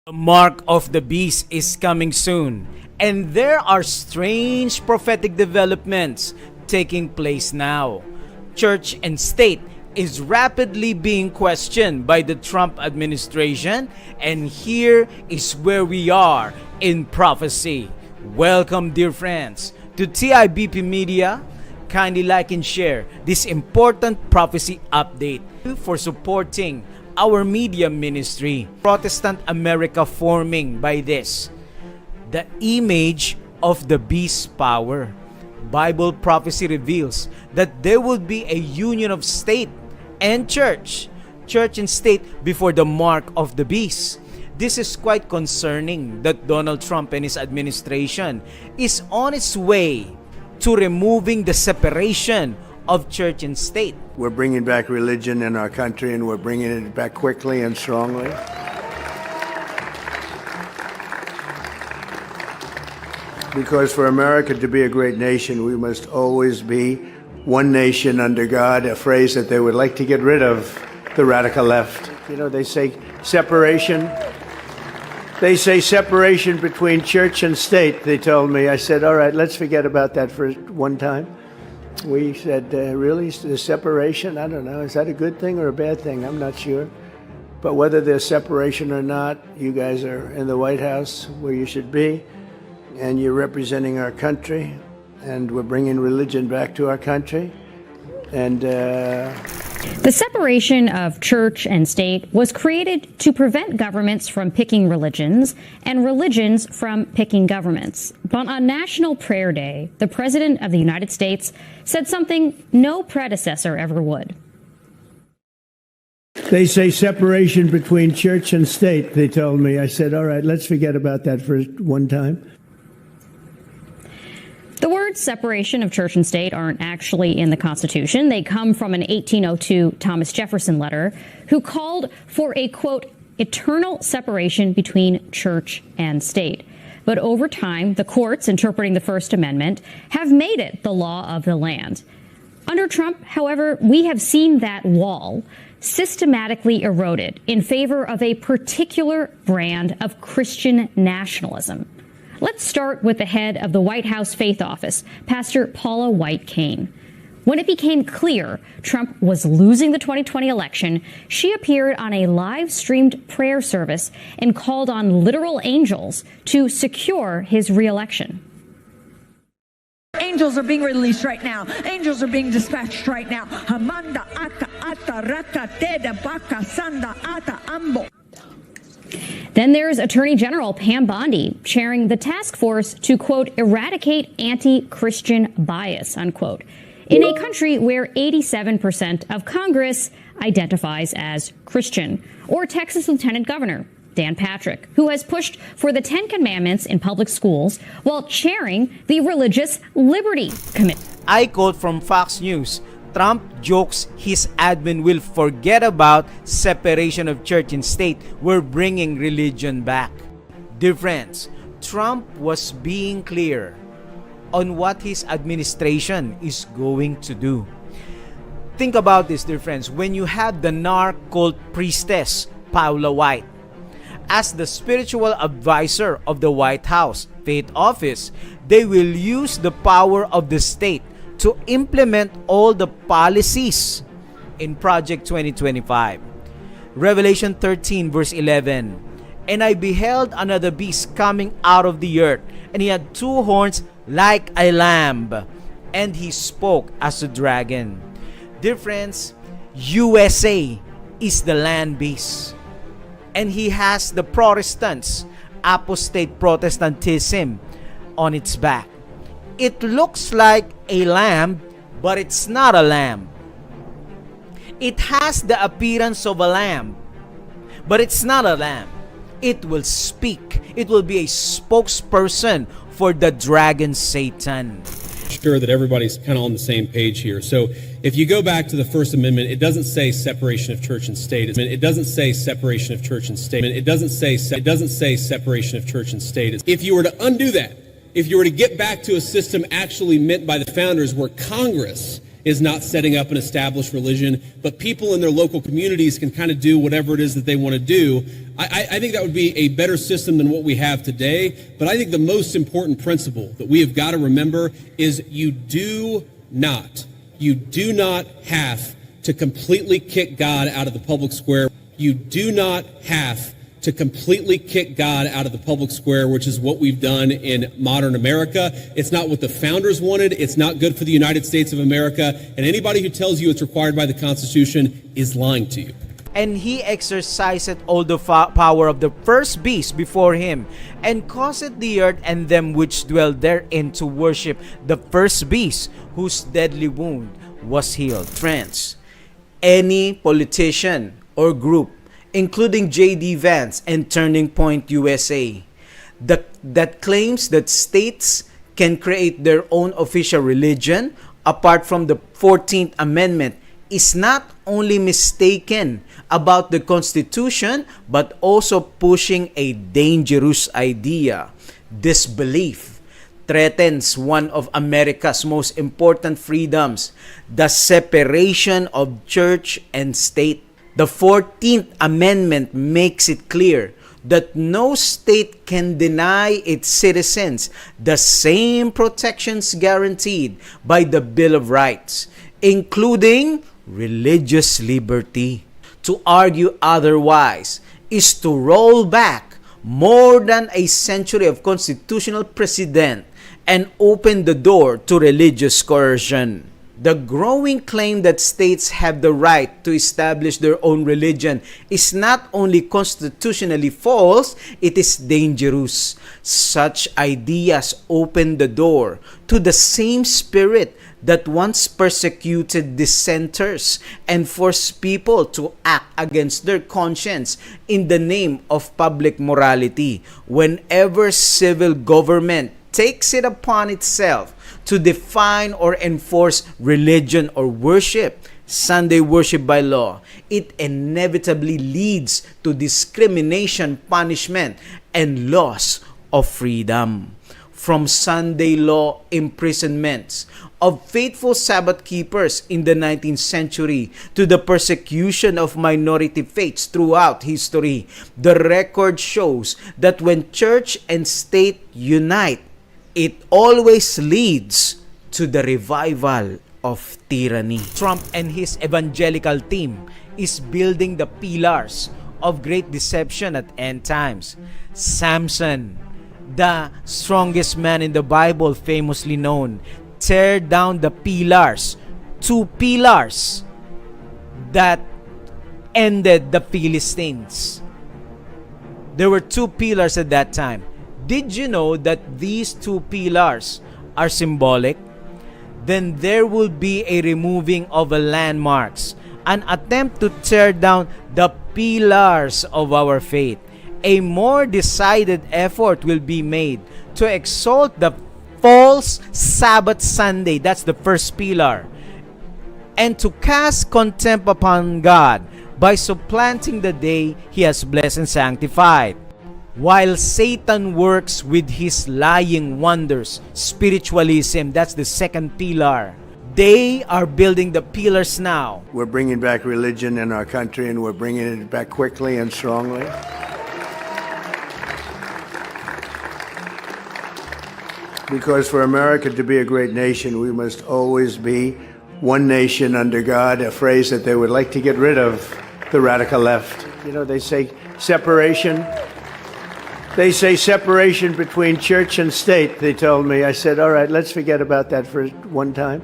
The mark of the beast is coming soon, and there are strange prophetic developments taking place now. Church and state is rapidly being questioned by the Trump administration, and here is where we are in prophecy. Welcome, dear friends, to TIBP Media. Kindly like and share this important prophecy update for supporting our media ministry. Protestant America forming by this. The image of the beast's power. Bible prophecy reveals that there will be a union of state and church. Church and state before the mark of the beast. This is quite concerning that Donald Trump and his administration is on its way to removing the separation of church and state. We're bringing back religion in our country, and we're bringing it back quickly and strongly. Because for America to be a great nation, we must always be one nation under God, a phrase that they would like to get rid of, the radical left. You know, they say separation. They say separation between church and state, they told me. I said, all right, let's forget about that for one time. We said, really, the separation? I don't know. Is that a good thing or a bad thing? I'm not sure. But whether there's separation or not, you guys are in the White House where you should be, and you're representing our country, and we're bringing religion back to our country. And the separation of church and state was created to prevent governments from picking religions and religions from picking governments. But on National Prayer Day, the President of the United States said something no predecessor ever would. They say separation between church and state, they told me. I said, all right, let's forget about that for one time. The words separation of church and state aren't actually in the Constitution. They come from an 1802 Thomas Jefferson letter who called for a, quote, eternal separation between church and state. But over time, the courts interpreting the First Amendment have made it the law of the land. Under Trump, however, we have seen that wall systematically eroded in favor of a particular brand of Christian nationalism. Let's start with the head of the White House Faith Office, Pastor Paula White-Cain. When it became clear Trump was losing the 2020 election, she appeared on a live-streamed prayer service and called on literal angels to secure his re-election. Angels are being released right now. Angels are being dispatched right now. Hamanda aka ata raka teda baka sanda ata ambo. Then there's Attorney General Pam Bondi chairing the task force to, quote, eradicate anti-Christian bias, unquote, in a country where 87% of Congress identifies as Christian. Or Texas Lieutenant Governor Dan Patrick, who has pushed for the 10 Commandments in public schools while chairing the Religious Liberty Committee. I quote from Fox News, Trump jokes his admin will forget about separation of church and state. We're bringing religion back. Dear friends, Trump was being clear on what his administration is going to do. Think about this, dear friends. When you have the narc cult priestess, Paula White, as the spiritual advisor of the White House Faith Office, they will use the power of the state to implement all the policies in Project 2025. Revelation 13 verse 11. And I beheld another beast coming out of the earth, and he had two horns like a lamb, and he spoke as a dragon. Dear friends, USA is the land beast, and he has the Protestants, apostate Protestantism on its back. It looks like a lamb, but it's not a lamb. It has the appearance of a lamb, but it's not a lamb. It will speak. It will be a spokesperson for the dragon Satan. Sure that everybody's kind of on the same page here. So if you go back to the First Amendment, it doesn't say separation of church and state. It doesn't say separation of church and state. It doesn't say separation of church and state. If you were to undo that, if you were to get back to a system actually meant by the founders where Congress is not setting up an established religion, but people in their local communities can kind of do whatever it is that they want to do. I think that would be a better system than what we have today. But I think the most important principle that we have got to remember is you do not have to completely kick God out of the public square. You do not have to completely kick God out of the public square, which is what we've done in modern America. It's not what the founders wanted. It's not good for the United States of America. And anybody who tells you it's required by the Constitution is lying to you. And he exerciseth all the power of the first beast before him, and causeth the earth and them which dwell therein to worship the first beast, whose deadly wound was healed. Friends, any politician or group, including J.D. Vance and Turning Point USA, that claims that states can create their own official religion apart from the 14th Amendment is not only mistaken about the Constitution, but also pushing a dangerous idea. This belief threatens one of America's most important freedoms, the separation of church and state. The 14th Amendment makes it clear that no state can deny its citizens the same protections guaranteed by the Bill of Rights, including religious liberty. To argue otherwise is to roll back more than a century of constitutional precedent and open the door to religious coercion. The growing claim that states have the right to establish their own religion is not only constitutionally false, it is dangerous. Such ideas open the door to the same spirit that once persecuted dissenters and forced people to act against their conscience in the name of public morality. Whenever civil government takes it upon itself to define or enforce religion or worship, Sunday worship by law, it inevitably leads to discrimination, punishment, and loss of freedom. From Sunday law imprisonments of faithful Sabbath keepers in the 19th century to the persecution of minority faiths throughout history, the record shows that when church and state unite, it always leads to the revival of tyranny. Trump and his evangelical team is building the pillars of great deception at end times. Samson, the strongest man in the Bible, famously known, tear down the pillars, 2 pillars that ended the Philistines. There were 2 pillars at that time. Did you know that these 2 pillars are symbolic? Then there will be a removing of a landmarks, an attempt to tear down the pillars of our faith. A more decided effort will be made to exalt the false Sabbath Sunday, that's the first pillar, and to cast contempt upon God by supplanting the day He has blessed and sanctified. While Satan works with his lying wonders, spiritualism, that's the second pillar. They are building the pillars now. We're bringing back religion in our country, and we're bringing it back quickly and strongly. Because for America to be a great nation, we must always be one nation under God, a phrase that they would like to get rid of, the radical left. You know, they say separation. They say separation between church and state, they told me. I said, all right, let's forget about that for one time.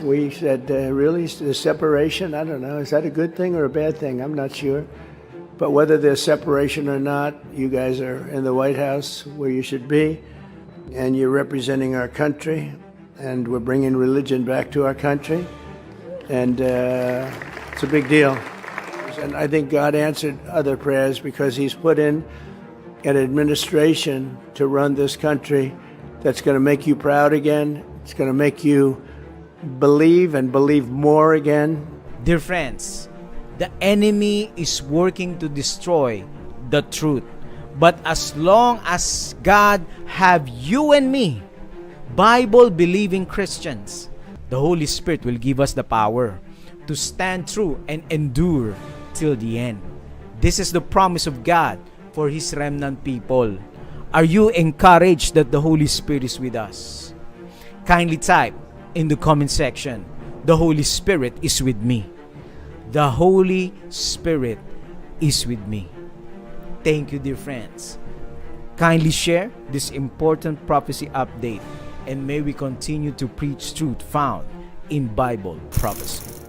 We said, really, the separation? I don't know. Is that a good thing or a bad thing? I'm not sure. But whether there's separation or not, you guys are in the White House where you should be, and you're representing our country, and we're bringing religion back to our country, and it's a big deal. And I think God answered other prayers because He's put in an administration to run this country that's going to make you proud again. It's going to make you believe and believe more again. Dear friends, the enemy is working to destroy the truth. But as long as God have you and me, Bible-believing Christians, The Holy Spirit will give us the power to stand true and endure till the end. This is the promise of God for His remnant people. Are you encouraged that the Holy Spirit is with us? Kindly type in the comment section, the Holy Spirit is with me. The Holy Spirit is with me. Thank you, dear friends. Kindly share this important prophecy update, and may we continue to preach truth found in Bible prophecy.